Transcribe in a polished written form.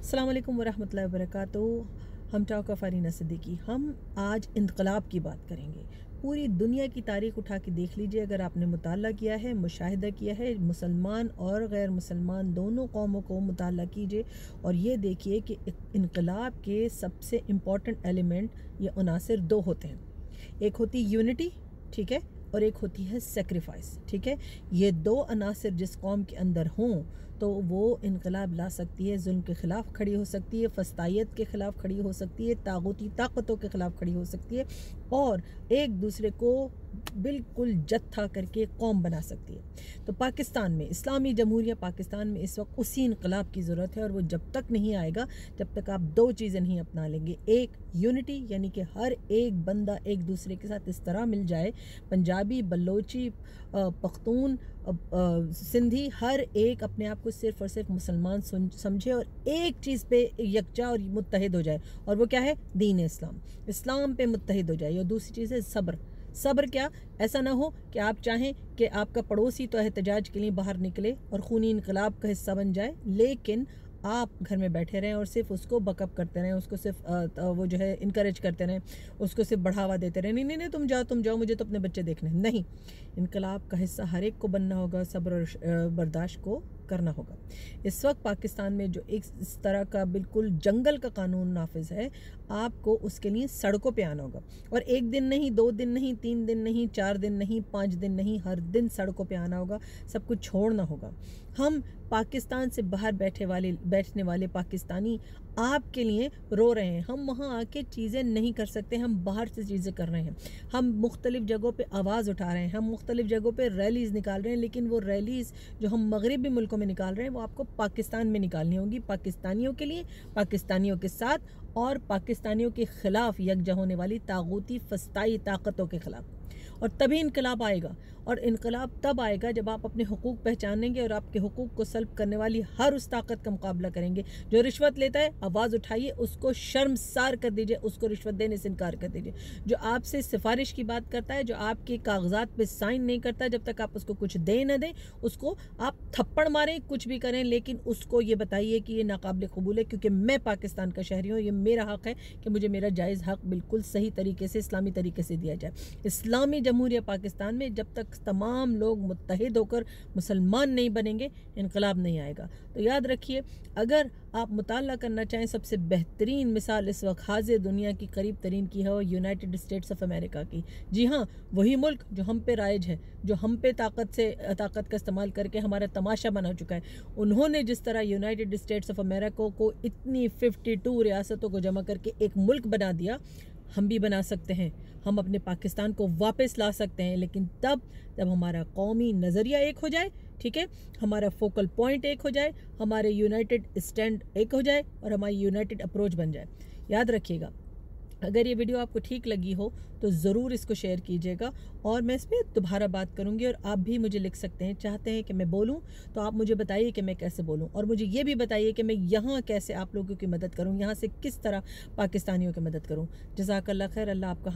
अस्सलाम वालेकुम वरहमतुल्लाहि वबरकातुहू। हम टॉक ऑफ अरीना सिद्दीकी। हम आज इनकलाब की बात करेंगे। पूरी दुनिया की तारीख उठा के देख लीजिए, अगर आपने मुताला किया है, मुशाहिदा किया है, मुसलमान और गैर मुसलमान दोनों कौमों को मुताला कीजिए और ये देखिए कि इनकलाब के सबसे इम्पॉर्टेंट एलिमेंट ये अनासिर दो होते हैं। एक होती यूनिटी, ठीक है, और एक होती है सेक्रीफाइस, ठीक है। ये दो अनासिर जिस कौम के अंदर हों तो वो इनकलाब ला सकती है, जुल्म के ख़िलाफ़ खड़ी हो सकती है, फस्तायत के ख़िलाफ़ खड़ी हो सकती है, तागूती ताकतों के ख़िलाफ़ खड़ी हो सकती है और एक दूसरे को बिल्कुल जत्था करके कौम बना सकती है। तो पाकिस्तान में, इस्लामी जमहूरिया पाकिस्तान में इस वक्त उसी इनकलाब की ज़रूरत है और वो जब तक नहीं आएगा जब तक आप दो चीज़ें नहीं अपना लेंगे। एक यूनिटी, यानी कि हर एक बंदा एक दूसरे के साथ इस तरह मिल जाए, पंजाबी, बलोची, पख्तून, सिंधी, हर एक अपने आप को सिर्फ़ और सिर्फ मुसलमान समझे और एक चीज़ पे यकजा और मुत्तहिद हो जाए, और वो क्या है? दीन इस्लाम, इस्लाम पे मुत्तहिद हो जाए। और दूसरी चीज़ है सब्र। सब्र क्या? ऐसा ना हो कि आप चाहें कि आपका पड़ोसी तो एहतजाज के लिए बाहर निकले और खूनी इनकलाब का हिस्सा बन जाए, लेकिन आप घर में बैठे रहें और सिर्फ उसको बकअप करते रहें, उसको सिर्फ वो जो है इनकरेज करते रहें, उसको सिर्फ बढ़ावा देते रहें। नहीं नहीं नहीं, तुम जाओ, मुझे तो अपने बच्चे देखने। नहीं, इनकलाब का हिस्सा हर एक को बनना होगा, सब्र और बर्दाश्त को करना होगा। इस वक्त पाकिस्तान में जो एक इस तरह का बिल्कुल जंगल का कानून नाफिज है, आपको उसके लिए सड़कों पे आना होगा। और एक दिन नहीं, 2 दिन नहीं, 3 दिन नहीं, 4 दिन नहीं, 5 दिन नहीं, हर दिन सड़कों पे आना होगा, सब कुछ छोड़ना होगा। हम पाकिस्तान से बाहर बैठने वाले पाकिस्तानी आपके लिए रो रहे हैं। हम वहाँ आके चीज़ें नहीं कर सकते, हम बाहर से चीज़ें कर रहे हैं। हम मुख्तलिफ़ जगहों पे आवाज़ उठा रहे हैं, हम मुख्तलिफ़ जगहों पे रैलीज़ निकाल रहे हैं, लेकिन वो रैलीज़ जो हम मगरबी मुल्कों में निकाल रहे हैं वो आपको पाकिस्तान में निकालनी होगी, पाकिस्तानियों के लिए, पाकिस्तानियों के साथ और पाकिस्तानियों के ख़िलाफ़ यकजा होने वाली तागूती फस्ताई ताकतों के ख़िलाफ़। और तभी इनकलाब आएगा। और इनकलाब तब आएगा जब आप अपने हुकूक पहचानेंगे और आपके हुकूक को सल्ब करने वाली हर उस ताकत का मुकाबला करेंगे। जो रिश्वत लेता है, आवाज़ उठाइए, उसको शर्मसार कर दीजिए, उसको रिश्वत देने से इनकार कर दीजिए। जो आपसे सिफारिश की बात करता है, जो आपके कागजात पे साइन नहीं करता, जब तक आप उसको कुछ दे न दें, उसको आप थप्पड़ मारें, कुछ भी करें, लेकिन उसको ये बताइए कि ये नाकाबिल कबूल है, क्योंकि मैं पाकिस्तान का शहरी हूँ, ये मेरा हक़ है कि मुझे मेरा जायज़ हक़ बिल्कुल सही तरीके से, इस्लामी तरीके से दिया जाए। इस्लामी जमहूरिया पाकिस्तान में जब तक तमाम लोग मुत्तहिद होकर मुसलमान नहीं बनेंगे, इनकलाब नहीं आएगा। तो याद रखिए, अगर आप मुताला करना चाहें, सबसे बेहतरीन मिसाल इस वक्त हाजिर दुनिया की करीब तरीन की है, यूनाइटेड स्टेट्स ऑफ अमेरिका की। जी हाँ, वही मुल्क जो हम पे राइज है, जो हम पे ताकत का इस्तेमाल करके हमारा तमाशा बना चुका है। उन्होंने जिस तरह यूनाइटेड स्टेट्स ऑफ अमेरिका को इतनी 52 रियासतों को जमा करके एक मुल्क बना दिया, हम भी बना सकते हैं। हम अपने पाकिस्तान को वापस ला सकते हैं, लेकिन तब जब हमारा कौमी नज़रिया एक हो जाए, ठीक है, हमारा फोकल पॉइंट एक हो जाए, हमारे यूनाइटेड स्टैंड एक हो जाए और हमारी यूनाइटेड अप्रोच बन जाए। याद रखिएगा, अगर ये वीडियो आपको ठीक लगी हो तो ज़रूर इसको शेयर कीजिएगा और मैं इस पर दोबारा बात करूँगी। और आप भी मुझे लिख सकते हैं, चाहते हैं कि मैं बोलूँ तो आप मुझे बताइए कि मैं कैसे बोलूँ, और मुझे ये भी बताइए कि मैं यहाँ कैसे आप लोगों की मदद करूँ, यहाँ से किस तरह पाकिस्तानियों की मदद करूँ। जज़ाकल्लाह खैर। अल्लाह आपका